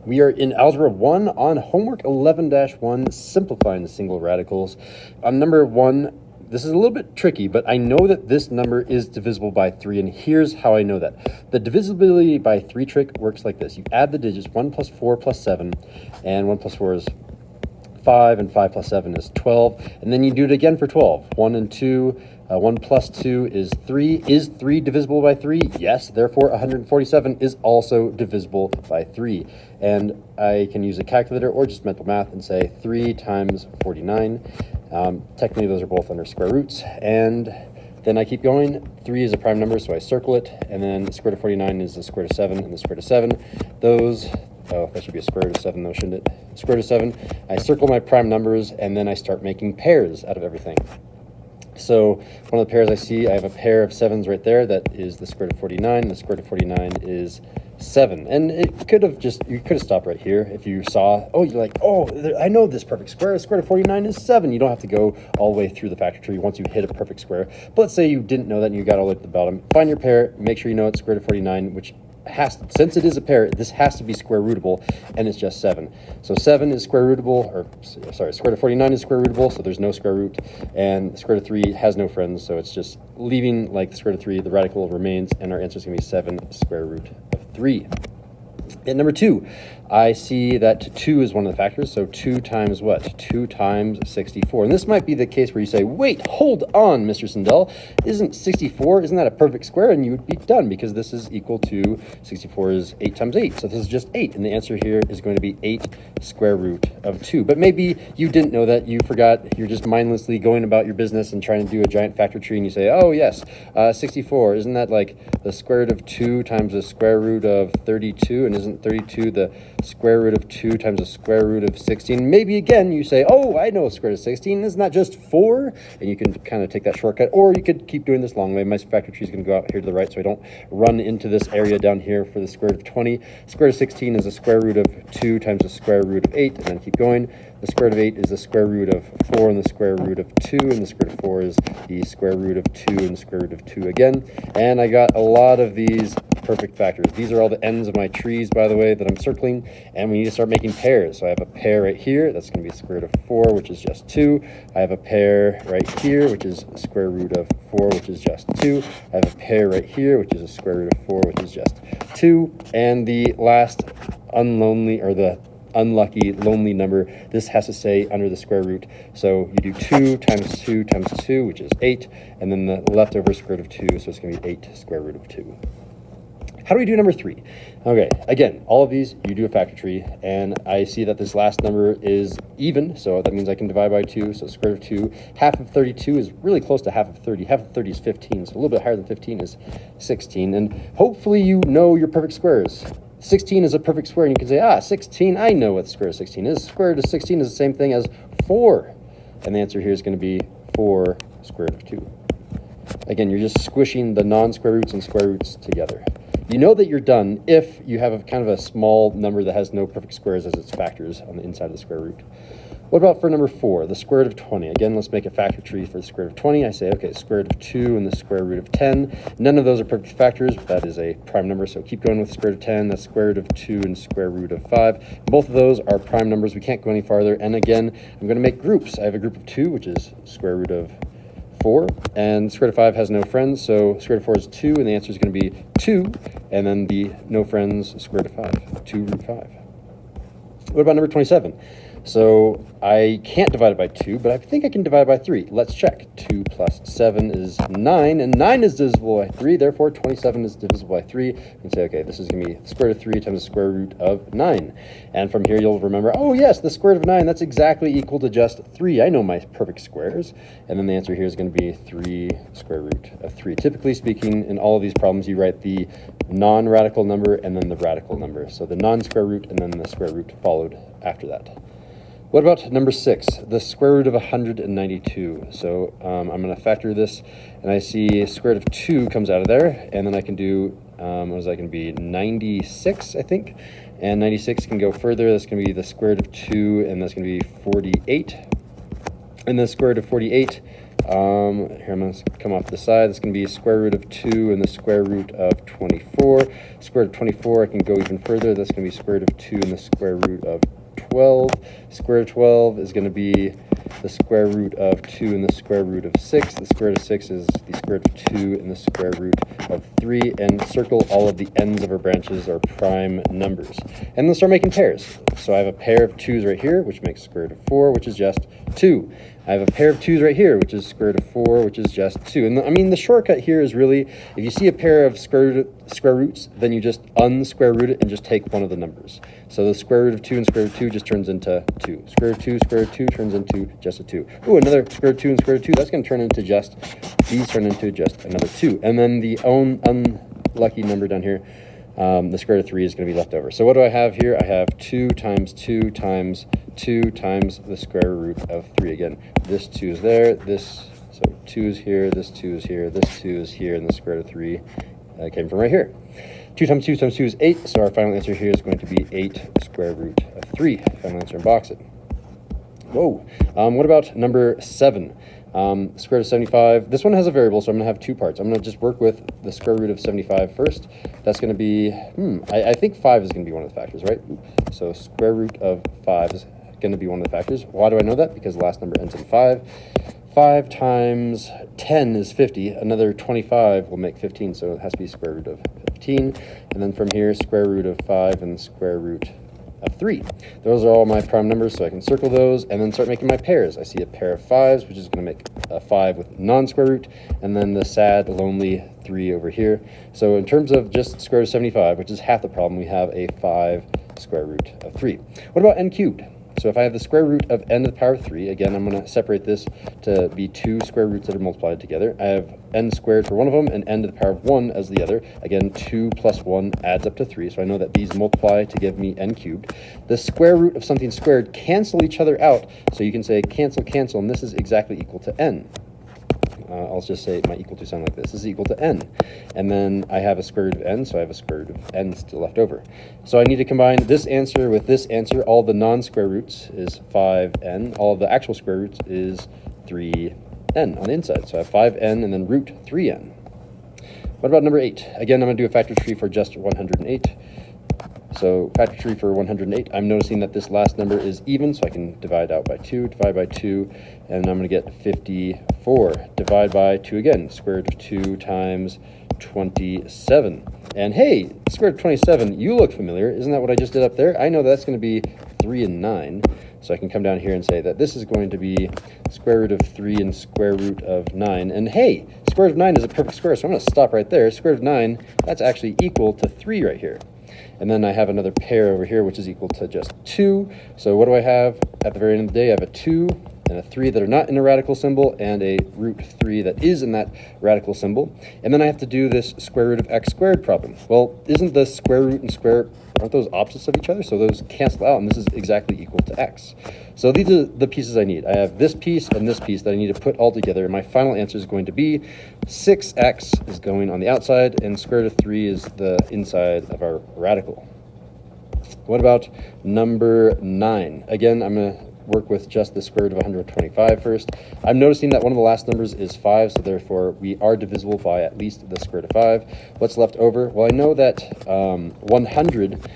We are in Algebra 1 on homework 11-1, simplifying the single radicals. On number 1, this is a little bit tricky, but I know that this number is divisible by 3, and here's how I know that. The divisibility by 3 trick works like this. You add the digits 1 plus 4 plus 7, and 1 plus 4 is 5, and 5 plus 7 is 12, and then you do it again for 12. 1 and 2, 1 plus 2 is 3. Is 3 divisible by 3? Yes, therefore 147 is also divisible by 3. And I can use a calculator or just mental math and say 3 times 49. Technically, those are both under square roots. And then I keep going. 3 is a prime number, so I circle it. And then the square root of 49 is the square root of 7 and the square root of 7. Oh, that should be a square root of 7 though, shouldn't it? Square root of 7. I circle my prime numbers, and then I start making pairs out of everything. So one of the pairs I see, I have a pair of 7s right there. That is the square root of 49. And the square root of 49 is 7. And you could have stopped right here if you saw, oh, you're like, oh, I know this perfect square. The square root of 49 is 7. You don't have to go all the way through the factor tree once you hit a perfect square. But let's say you didn't know that and you got all the way to the bottom. Find your pair, make sure you know it's square root of 49, which since it is a pair, this has to be square rootable, and it's just 7. So 7 is square rootable, or sorry, square root of 49 is square rootable, so there's no square root, and square root of 3 has no friends, so it's just leaving like the square root of 3, the radical remains, and our answer is going to be 7 square root of 3. And number 2, I see that 2 is one of the factors, so 2 times what? 2 times 64. And this might be the case where you say, wait, hold on, Mr. Sindel, isn't 64, isn't that a perfect square? And you would be done, because this is equal to, 64 is 8 times 8, so this is just 8. And the answer here is going to be 8 square root of 2. But maybe you didn't know that, you forgot, you're just mindlessly going about your business and trying to do a giant factor tree, and you say, oh yes, 64, isn't that like the square root of 2 times the square root of 32, and isn't 32 the square root of 2 times the square root of 16? Maybe again you say, oh, I know square root of 16, isn't that just 4? And you can kind of take that shortcut, or you could keep doing this long way. My factor tree is going to go out here to the right so I don't run into this area down here for the square root of 20. Square root of 16 is the square root of 2 times the square root of 8, and then keep going. The square root of 8 is the square root of 4 and the square root of 2, and the square root of 4 is the square root of 2 and the square root of 2 again. And I got a lot of these perfect factors. These are all the ends of my trees, by the way, that I'm circling, and we need to start making pairs. So I have a pair right here, that's going to be the square root of 4, which is just 2. I have a pair right here, which is the square root of 4, which is just 2. I have a pair right here, which is a square root of 4, which is just 2. And the last unlucky lonely number, this has to stay under the square root, so you do 2 times 2 times 2, which is 8, and then the leftover square root of 2, so it's going to be 8 square root of 2. How do we do number 3? Okay, again, all of these, you do a factor tree, and I see that this last number is even, so that means I can divide by 2, so square root of 2. Half of 32 is really close to half of 30. Half of 30 is 15, so a little bit higher than 15 is 16, and hopefully you know your perfect squares. 16 is a perfect square, and you can say, 16, I know what the square root of 16 is. Square root of 16 is the same thing as 4, and the answer here is going to be 4 square root of 2. Again, you're just squishing the non-square roots and square roots together. You know that you're done if you have a kind of a small number that has no perfect squares as its factors on the inside of the square root. What about for number 4, the square root of 20? Again, let's make a factor tree for the square root of 20. I say, okay, square root of 2 and the square root of 10. None of those are perfect factors, but that is a prime number, so keep going with square root of 10. That's square root of 2 and square root of 5. Both of those are prime numbers. We can't go any farther. And again, I'm going to make groups. I have a group of 2, which is square root of 4, and square root of 5 has no friends, so square root of 4 is 2, and the answer is going to be 2, and then the no friends square root of 5, 2 root 5. What about number 27? So I can't divide it by 2, but I think I can divide it by 3. Let's check. 2 plus 7 is 9, and 9 is divisible by 3, therefore 27 is divisible by 3. You can say, okay, this is going to be the square root of 3 times the square root of 9. And from here you'll remember, oh yes, the square root of 9, that's exactly equal to just 3. I know my perfect squares. And then the answer here is going to be 3 square root of 3. Typically speaking, in all of these problems, you write the non-radical number and then the radical number. So the non-square root and then the square root followed after that. What about number 6, the square root of 192? So I'm going to factor this, and I see square root of 2 comes out of there, and then I can do, what is that going to be, 96, I think? And 96 can go further. That's going to be the square root of 2, and that's going to be 48. And the square root of 48 Here I'm going to come off the side. It's going to be square root of 2 and the square root of 24. Square root of 24, I can go even further. That's going to be square root of 2 and the square root of 12. Square root of 12 is going to be the square root of 2 and the square root of 6. The square root of 6 is the square root of 2 and the square root of 3. And circle all of the ends of our branches are prime numbers. And then start making pairs. So I have a pair of 2's right here, which makes square root of 4, which is just 2. I have a pair of 2's right here, which is square root of 4, which is just 2. And I mean, the shortcut here is really, if you see a pair of square roots, then you just unsquare root it and just take one of the numbers. So the square root of 2 and square root of 2 just turns into 2. Square root of 2, square root of 2 turns into just a 2. Ooh, another square root of 2 and square root of 2, that's going to turn into just, these turn into just another 2. And then the unlucky number down here, the square root of 3 is going to be left over. So what do I have here? I have 2 times 2 times 2 times the square root of 3. Again, this 2 is there, so 2 is here, this 2 is here, this 2 is here, and the square root of 3 came from right here. 2 times 2 times 2 is 8, so our final answer here is going to be 8 square root of 3. Final answer in box it. Whoa. What about number 7? Square root of 75. This one has a variable, so I'm going to have 2 parts. I'm going to just work with the square root of 75 first. That's going to be, I think 5 is going to be one of the factors, right? So square root of 5 is going to be one of the factors. Why do I know that? Because the last number ends in 5. 5 times 10 is 50. Another 25 will make 15, so it has to be square root of 15. And then from here, square root of 5 and square root of 3. Those are all my prime numbers, so I can circle those and then start making my pairs. I see a pair of 5s, which is going to make a 5 with non-square root, and then the sad, lonely 3 over here. So in terms of just square root of 75, which is half the problem, we have a 5 square root of 3. What about n cubed? So if I have the square root of n to the power of 3, again, I'm going to separate this to be 2 square roots that are multiplied together. I have n squared for one of them and n to the power of 1 as the other. Again, 2 plus 1 adds up to 3, so I know that these multiply to give me n cubed. The square root of something squared cancel each other out, so you can say cancel, cancel, and this is exactly equal to n. I'll just say my equal to sound like this. This is equal to n. And then I have a square root of n, so I have a square root of n still left over. So I need to combine this answer with this answer. All the non-square roots is 5n. All of the actual square roots is 3n on the inside. So I have 5n and then root 3n. What about number 8? Again, I'm going to do a factor tree for just 108. So factor tree for 108, I'm noticing that this last number is even, so I can divide out by 2, divide by 2, and I'm going to get 54. Divide by 2 again, square root of 2 times 27. And hey, square root of 27, you look familiar. Isn't that what I just did up there? I know that's going to be 3 and 9. So I can come down here and say that this is going to be square root of 3 and square root of 9. And hey, square root of 9 is a perfect square, so I'm going to stop right there. Square root of 9, that's actually equal to 3 right here. And then I have another pair over here, which is equal to just 2. So what do I have at the very end of the day? I have a 2 and a 3 that are not in a radical symbol, and a root 3 that is in that radical symbol. And then I have to do this square root of x squared problem. Well, isn't the square root and square, aren't those opposites of each other? So those cancel out, and this is exactly equal to x. So these are the pieces I need. I have this piece and this piece that I need to put all together, and my final answer is going to be 6x is going on the outside, and square root of 3 is the inside of our radical. What about number 9? Again, I'm going to work with just the square root of 125 first. I'm noticing that one of the last numbers is 5, so therefore we are divisible by at least the square root of 5. What's left over? Well, I know that 100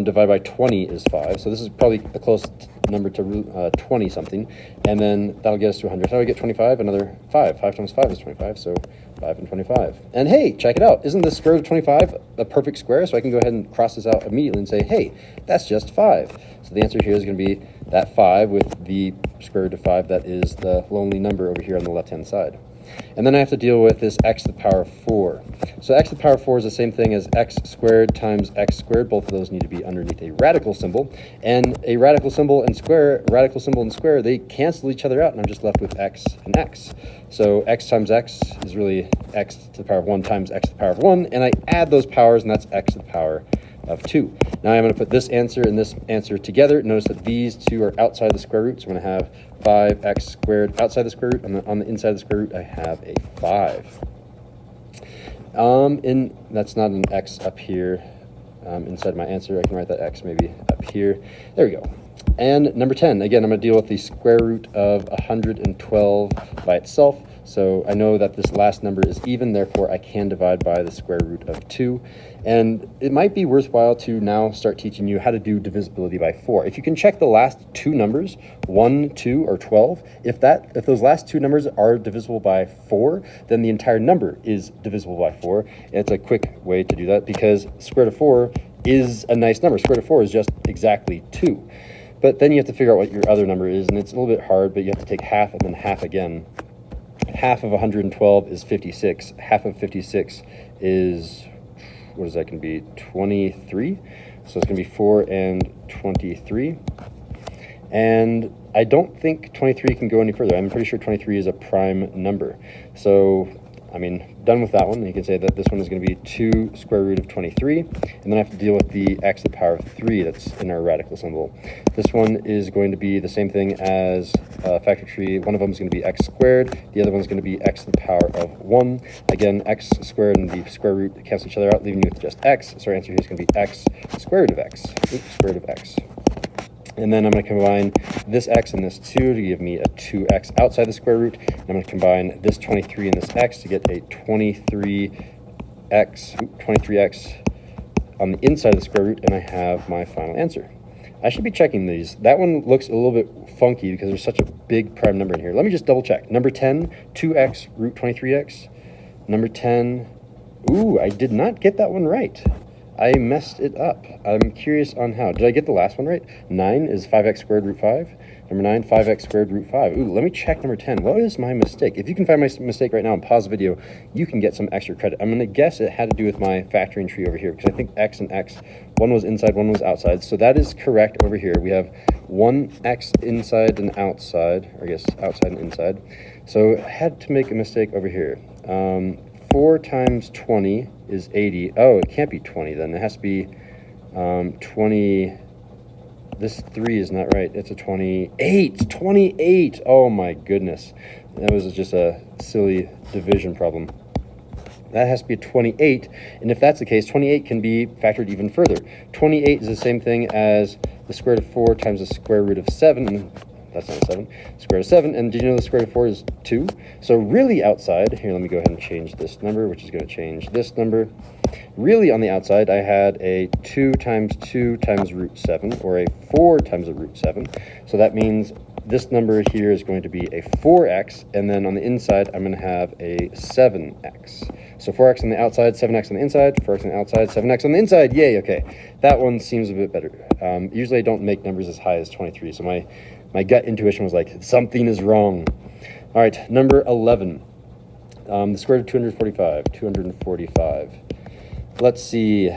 divided by 20 is 5, so this is probably a close number to 20 something, and then that'll get us to 100. How do I get 25? Another 5. 5 times 5 is 25, so 5 and 25. And hey, check it out. Isn't the square root of 25 a perfect square? So I can go ahead and cross this out immediately and say, hey, that's just 5. So the answer here is going to be that 5 with the square root of 5 that is the lonely number over here on the left-hand side. And then I have to deal with this x to the power of 4. So x to the power of 4 is the same thing as x squared times x squared. Both of those need to be underneath a radical symbol. And a radical symbol and square, they cancel each other out, and I'm just left with x and x. So x times x is really x to the power of 1 times x to the power of 1, and I add those powers, and that's x to the power of 2. Now I'm going to put this answer and this answer together. Notice that these two are outside the square root, so I'm going to have 5x squared outside the square root, and on the inside of the square root I have a 5. That's not an x up here inside my answer. I can write that x maybe up here. There we go. And number 10, again, I'm going to deal with the square root of 112 by itself. So I know that this last number is even, therefore I can divide by the square root of 2. And it might be worthwhile to now start teaching you how to do divisibility by 4. If you can check the last two numbers, 1, 2, or 12, if those last two numbers are divisible by 4, then the entire number is divisible by 4. It's a quick way to do that because square root of 4 is a nice number. Square root of 4 is just exactly 2. But then you have to figure out what your other number is, and it's a little bit hard, but you have to take half and then half again. Half of 112 is 56. Half of 56 is, what is that going to be, 23? So it's going to be 4 and 23. And I don't think 23 can go any further. I'm pretty sure 23 is a prime number. So, I mean, done with that one. You can say that this one is going to be 2 square root of 23. And then I have to deal with the x to the power of 3 that's in our radical symbol. This one is going to be the same thing as factor tree. One of them is going to be x squared. The other one is going to be x to the power of 1. Again, x squared and the square root cancel each other out, leaving you with just x. So our answer here is going to be x square root of x. Square root of x. And then I'm going to combine this x and this 2 to give me a 2x outside the square root. And I'm going to combine this 23 and this x to get a 23x on the inside of the square root, and I have my final answer. I should be checking these. That one looks a little bit funky because there's such a big prime number in here. Let me just double check. Number 10, 2x root 23x. Number 10, ooh, I did not get that one right. I messed it up. I'm curious on how. Did I get the last one right? 9 is 5x squared root 5. Number 9, 5x squared root 5. Ooh, let me check number 10. What is my mistake? If you can find my mistake right now and pause the video, you can get some extra credit. I'm going to guess it had to do with my factoring tree over here because I think x and x, one was inside, one was outside. So that is correct over here. We have one x inside and outside, or I guess outside and inside. So I had to make a mistake over here. 4 times 20 is 80. Oh, it can't be 20 then. It has to be 20. This 3 is not right. It's a 28. 28. Oh my goodness. That was just a silly division problem. That has to be a 28. And if that's the case, 28 can be factored even further. 28 is the same thing as the square root of 4 times the square root of 7. That's not 7. Square root of 7. And did you know the square root of 4 is 2? So really outside, here, let me go ahead and change this number, which is going to change this number. Really on the outside, I had a 2 times root 7, or a 4 times the root 7. So that means this number here is going to be a 4x, and then on the inside, I'm going to have a 7x. So 4x on the outside, 7x on the inside, 4x on the outside, 7x on the inside. Yay, okay. That one seems a bit better. Usually I don't make numbers as high as 23, so my gut intuition was like, something is wrong. All right, number 11. The square root of 245. 245. Let's see.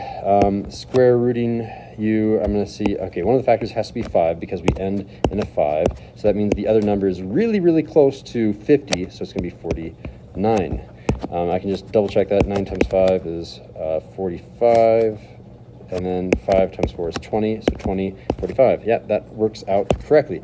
Square rooting you, I'm going to see, okay, one of the factors has to be 5 because we end in a 5. So that means the other number is really, really close to 50, so it's going to be 49. I can just double check that. 9 times 5 is 45. And then 5 times 4 is 20, so 20, 45. Yeah, that works out correctly.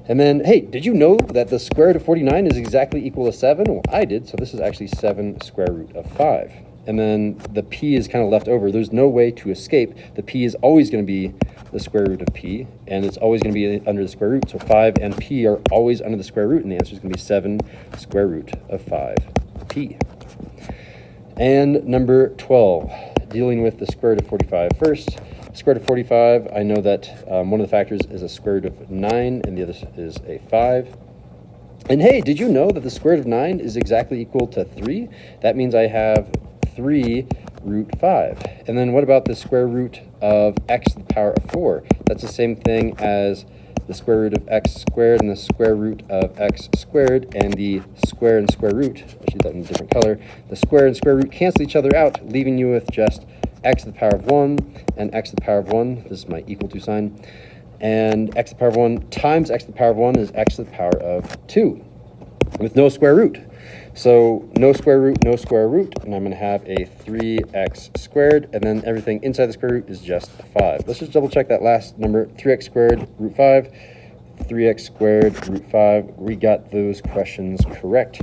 And then, hey, did you know that the square root of 49 is exactly equal to 7? Well, I did, so this is actually 7 square root of 5. And then the p is kind of left over. There's no way to escape. The p is always going to be the square root of p, and it's always going to be under the square root. So 5 and p are always under the square root, and the answer is going to be 7 square root of 5p. And number 12, dealing with the square root of 45 first. Square root of 45, I know that one of the factors is a square root of 9, and the other is a 5. And hey, did you know that the square root of 9 is exactly equal to 3? That means I have 3 root 5. And then what about the square root of x to the power of 4? That's the same thing as the square root of x squared and the square root of x squared, and the square and square root, I'll shoot that in a different color, the square and square root cancel each other out, leaving you with just x to the power of 1 and x to the power of 1. This is my equal to sign. And x to the power of 1 times x to the power of 1 is x to the power of 2 with no square root. So no square root, and I'm going to have a 3x squared, and then everything inside the square root is just 5. Let's just double check that last number, 3x squared root 5, 3x squared root 5. We got those questions correct.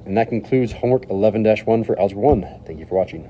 And that concludes homework 11-1 for Algebra 1. Thank you for watching.